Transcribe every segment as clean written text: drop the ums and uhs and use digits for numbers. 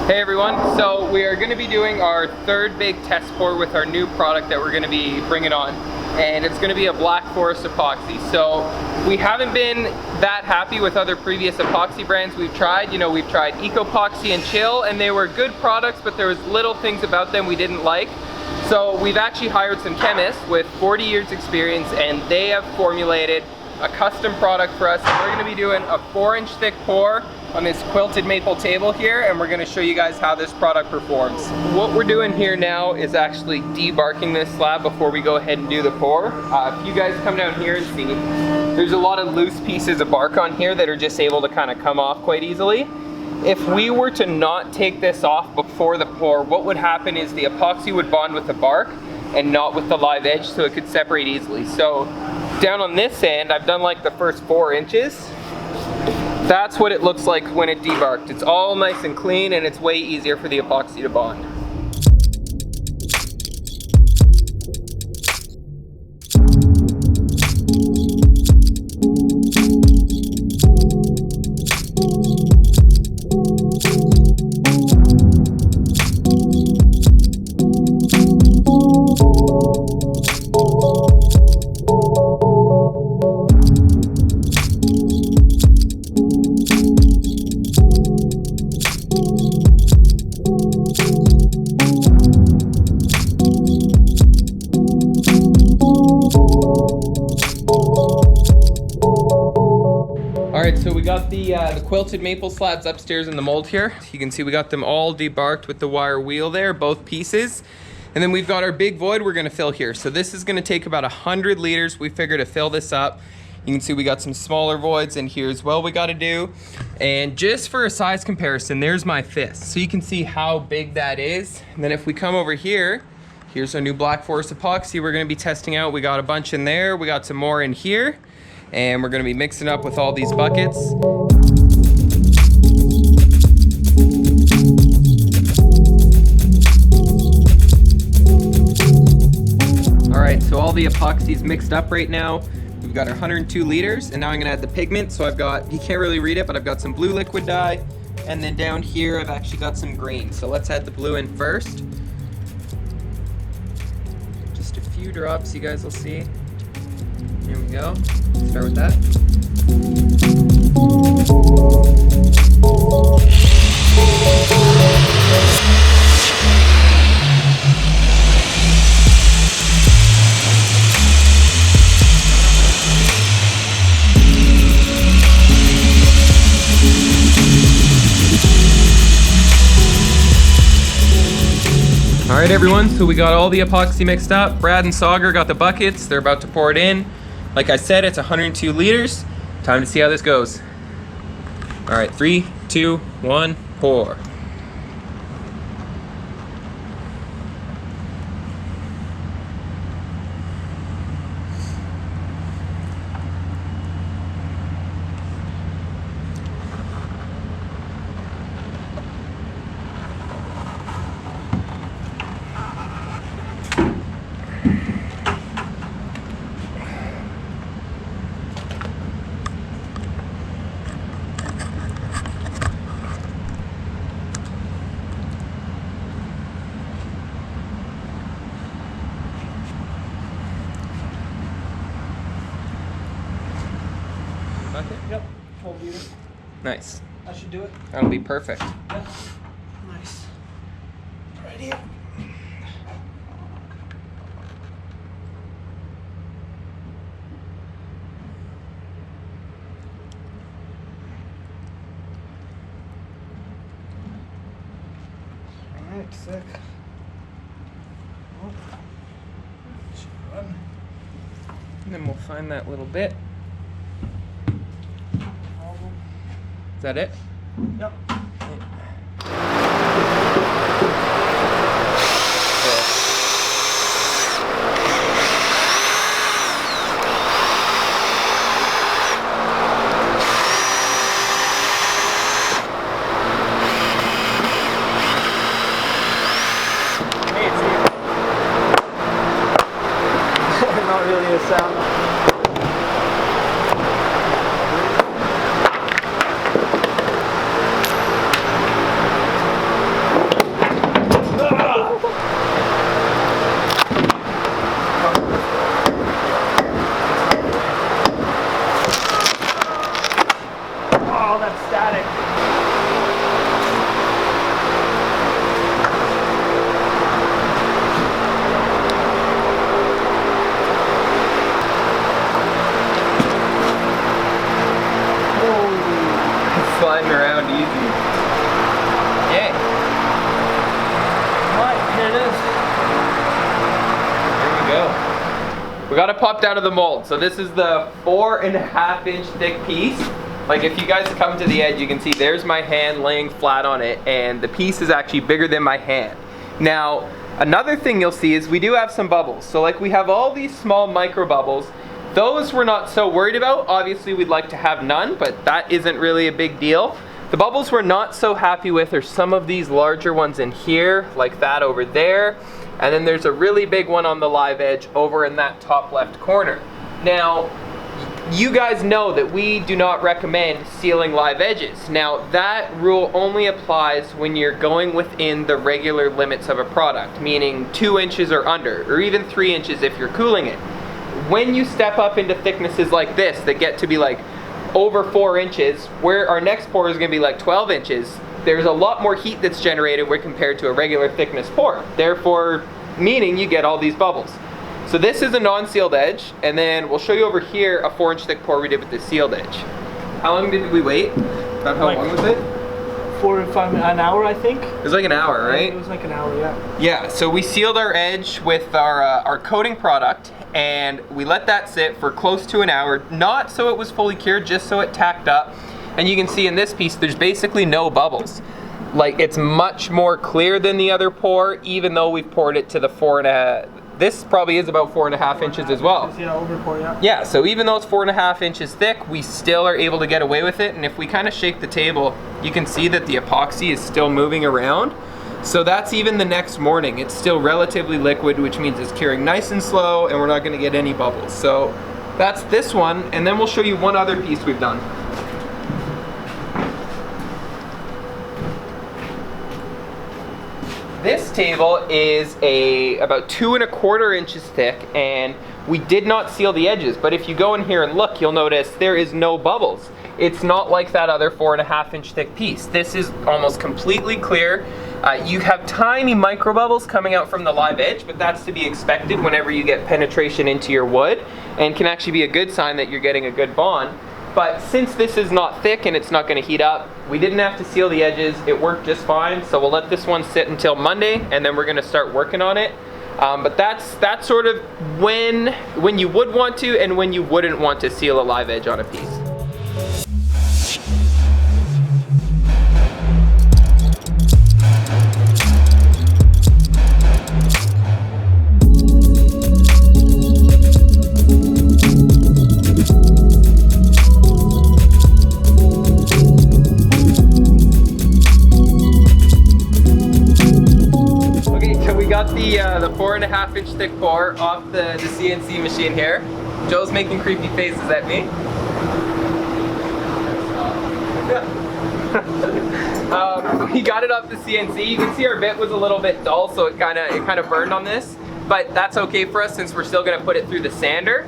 Hey everyone, so we are going to be doing our third big test pour with our new product that we're going to be bringing on, and it's going to be a Black Forest epoxy. So we haven't been that happy with other previous epoxy brands we've tried. You know, we've tried Epoxy and Chill, and they were good products, but there was little things about them we didn't like. So we've actually hired some chemists with 40 years experience, and they have formulated a custom product for us. And we're going to be doing a 4-inch thick pour on this quilted maple table here, and we're going to show you guys how this product performs. What we're doing here now is actually debarking this slab before we go ahead and do the pour. If you guys come down here and see, there's a lot of loose pieces of bark on here that are just able to kind of come off quite easily. If we were to not take this off before the pour, what would happen is the epoxy would bond with the bark and not with the live edge, so it could separate easily. So down on this end, I've done like the first 4 inches. That's what it looks like when it debarked. It's all nice and clean, and it's way easier for the epoxy to bond. Alright, so we got the quilted maple slabs upstairs in the mold here. You can see we got them all debarked with the wire wheel there, both pieces. And then we've got our big void we're gonna fill here. So this is gonna take about 100 liters, we figure, to fill this up. You can see we got some smaller voids in here as well we gotta do. And just for a size comparison, there's my fist. So you can see how big that is. And then if we come over here, here's our new Black Forest epoxy we're gonna be testing out. We got a bunch in there, we got some more in here. And we're gonna be mixing up with all these buckets. All right, so all the epoxy's mixed up right now. We've got our 102 liters, and now I'm gonna add the pigment. So I've got, you can't really read it, but I've got some blue liquid dye. And then down here, I've actually got some green. So let's add the blue in first. Just a few drops, you guys will see. Here we go. Start with that. All right, everyone, so we got all the epoxy mixed up. Brad and Sauger got the buckets. They're about to pour it in. Like I said, it's 102 liters. Time to see how this goes. All right, 3, 2, 1, pour. Yep, 12 liter. Nice. That should do it. That'll be perfect. Yep. Nice. Right here. Alright, sick. Oh. Should run. And then we'll find that little bit. Is that it? Yep. Not really a sound. got it popped out of the mold. So this is the 4.5-inch thick piece. Like if you guys come to the edge, you can see there's my hand laying flat on it, and the piece is actually bigger than my hand. Now, another thing you'll see is we do have some bubbles. So like we have all these small micro bubbles. Those we're not so worried about. Obviously we'd like to have none, but that isn't really a big deal. The bubbles we're not so happy with are some of these larger ones in here, like that over there. And then there's a really big one on the live edge over in that top left corner. Now, you guys know that we do not recommend sealing live edges. Now, that rule only applies when you're going within the regular limits of a product, meaning 2 inches or under, or even 3 inches if you're cooling it. When you step up into thicknesses like this that get to be like over 4 inches, where our next pour is going to be like 12 inches, there's a lot more heat that's generated when compared to a regular thickness pour. Therefore, meaning you get all these bubbles. So this is a non-sealed edge, and then we'll show you over here a 4-inch thick pour we did with the sealed edge. How long did we wait? About how long was it? 4 to 5 minutes, an hour I think. It was like an hour, right? It was like an hour, yeah. Yeah, so we sealed our edge with our coating product, and we let that sit for close to an hour, not so it was fully cured, just so it tacked up. And you can see in this piece, there's basically no bubbles. Like, it's much more clear than the other pour, even though we've poured it to the 4.5. This probably is about 4.5 inches as well. Yeah, over pour, yeah. Yeah, so even though it's 4.5 inches thick, we still are able to get away with it. And if we kind of shake the table, you can see that the epoxy is still moving around. So that's even the next morning. It's still relatively liquid, which means it's curing nice and slow, and we're not gonna get any bubbles. So that's this one, and then we'll show you one other piece we've done. This table is about 2.25 inches thick, and we did not seal the edges, but if you go in here and look, you'll notice there is no bubbles. It's not like that other 4.5-inch thick piece. This is almost completely clear. You have tiny micro bubbles coming out from the live edge, but that's to be expected whenever you get penetration into your wood, and can actually be a good sign that you're getting a good bond. But since this is not thick and it's not going to heat up, we didn't have to seal the edges. It worked just fine. So we'll let this one sit until Monday, and then we're going to start working on it. But that's sort of when you would want to and when you wouldn't want to seal a live edge on a piece. The 4.5-inch thick pour off the CNC machine here. Joe's making creepy faces at me. We got it off the CNC. You can see our bit was a little bit dull, so it kind of burned on this, but that's okay for us since we're still going to put it through the sander.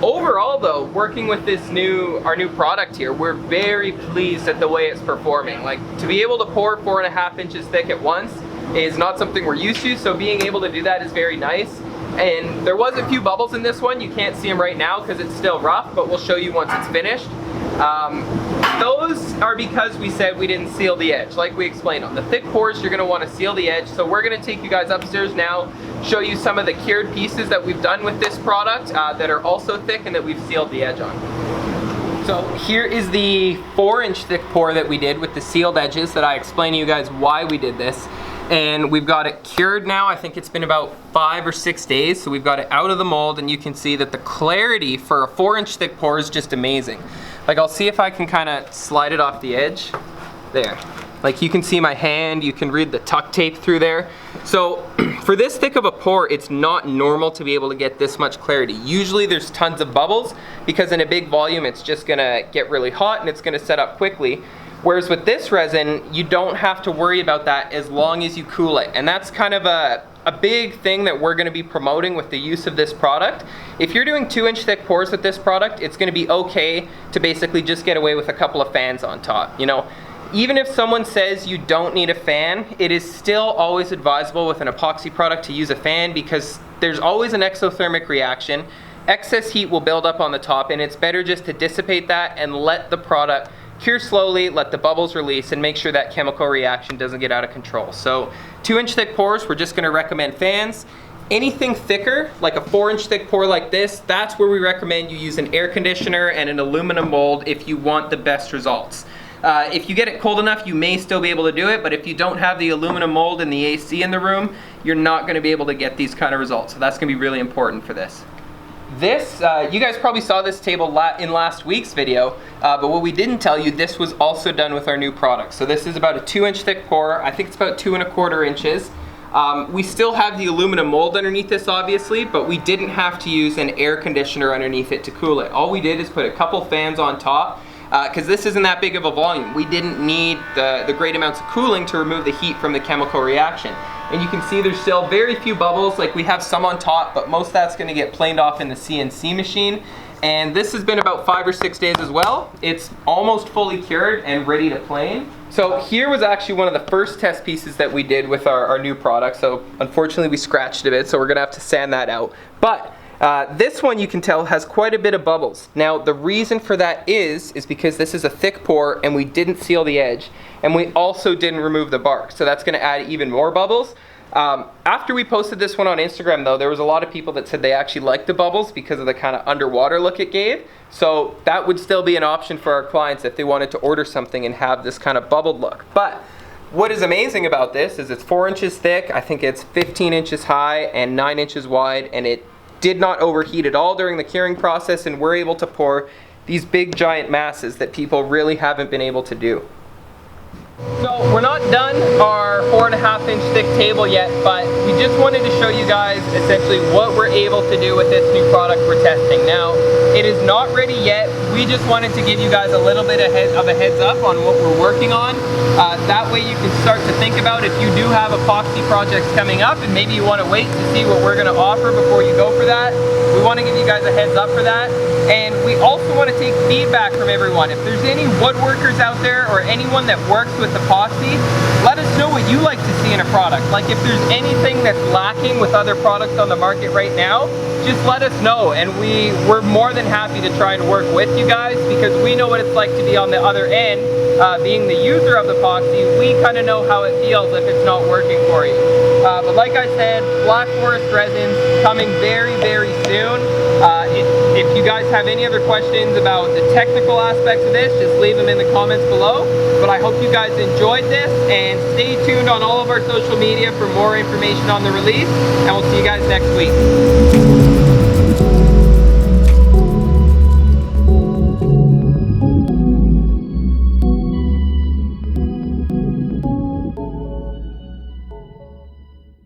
Overall though, working with our new product here, we're very pleased at the way it's performing. Like, to be able to pour 4.5 inches thick at once is not something we're used to, so being able to do that is very nice. And there was a few bubbles in this one. You can't see them right now because it's still rough, but we'll show you once it's finished. Those are because we said we didn't seal the edge. Like we explained, on the thick pours, you're gonna wanna seal the edge. So we're gonna take you guys upstairs now, show you some of the cured pieces that we've done with this product that are also thick and that we've sealed the edge on. So here is the 4-inch thick pour that we did with the sealed edges that I explained to you guys why we did this. And we've got it cured now. I think it's been about 5 or 6 days. So we've got it out of the mold, and you can see that the clarity for a 4-inch thick pour is just amazing. Like, I'll see if I can kind of slide it off the edge. There. Like, you can see my hand, you can read the tuck tape through there. So for this thick of a pour, it's not normal to be able to get this much clarity. Usually there's tons of bubbles because in a big volume, it's just gonna get really hot and it's gonna set up quickly. Whereas with this resin, you don't have to worry about that as long as you cool it. And that's kind of a big thing that we're gonna be promoting with the use of this product. If you're doing 2-inch thick pours with this product, it's gonna be okay to basically just get away with a couple of fans on top. You know, even if someone says you don't need a fan, it is still always advisable with an epoxy product to use a fan because there's always an exothermic reaction. Excess heat will build up on the top, and it's better just to dissipate that and let the product cure slowly, let the bubbles release, and make sure that chemical reaction doesn't get out of control. So 2-inch thick pours, we're just gonna recommend fans. Anything thicker, like a 4-inch thick pour like this, that's where we recommend you use an air conditioner and an aluminum mold if you want the best results. If you get it cold enough, you may still be able to do it, but if you don't have the aluminum mold and the AC in the room, you're not going to be able to get these kind of results. So that's going to be really important for this. This, you guys probably saw this table in last week's video, but what we didn't tell you, this was also done with our new product. So this is about a 2-inch thick pour. I think it's about 2 1/4 inches. We still have the aluminum mold underneath this, obviously, but we didn't have to use an air conditioner underneath it to cool it. All we did is put a couple fans on top, because this isn't that big of a volume. We didn't need the great amounts of cooling to remove the heat from the chemical reaction. And you can see there's still very few bubbles. Like, we have some on top, but most of that's going to get planed off in the CNC machine. And this has been about 5 or 6 days as well. It's almost fully cured and ready to plane. So here was actually one of the first test pieces that we did with our new product. So unfortunately we scratched a bit, so we're gonna have to sand that out. But this one, you can tell, has quite a bit of bubbles. Now the reason for that is because this is a thick pour and we didn't seal the edge, and we also didn't remove the bark. So that's gonna add even more bubbles. After we posted this one on Instagram though, there was a lot of people that said they actually liked the bubbles because of the kind of underwater look it gave. So that would still be an option for our clients if they wanted to order something and have this kind of bubbled look. But what is amazing about this is it's 4 inches thick, I think it's 15 inches high and 9 inches wide, and it did not overheat at all during the curing process, and we're able to pour these big giant masses that people really haven't been able to do. So we're not done our 4.5-inch thick table yet, but we just wanted to show you guys essentially what we're able to do with this new product we're testing. Now, it is not ready yet. We just wanted to give you guys a little bit of a heads up on what we're working on. That way you can start to think about if you do have epoxy projects coming up and maybe you want to wait to see what we're going to offer before you go for that. We want to give you guys a heads up for that. And we also want to take feedback from everyone. If there's any woodworkers out there or anyone that works with epoxy, let us know what you like to see in a product. Like, if there's anything that's lacking with other products on the market right now, just let us know, and we're more than happy to try and work with you guys, because we know what it's like to be on the other end. Being the user of the epoxy, we kind of know how it feels if it's not working for you. But like I said, Black Forest resins coming very, very soon. If you guys have any other questions about the technical aspects of this, just leave them in the comments below. But I hope you guys enjoyed this, and stay tuned on all of our social media for more information on the release, and we'll see you guys next week.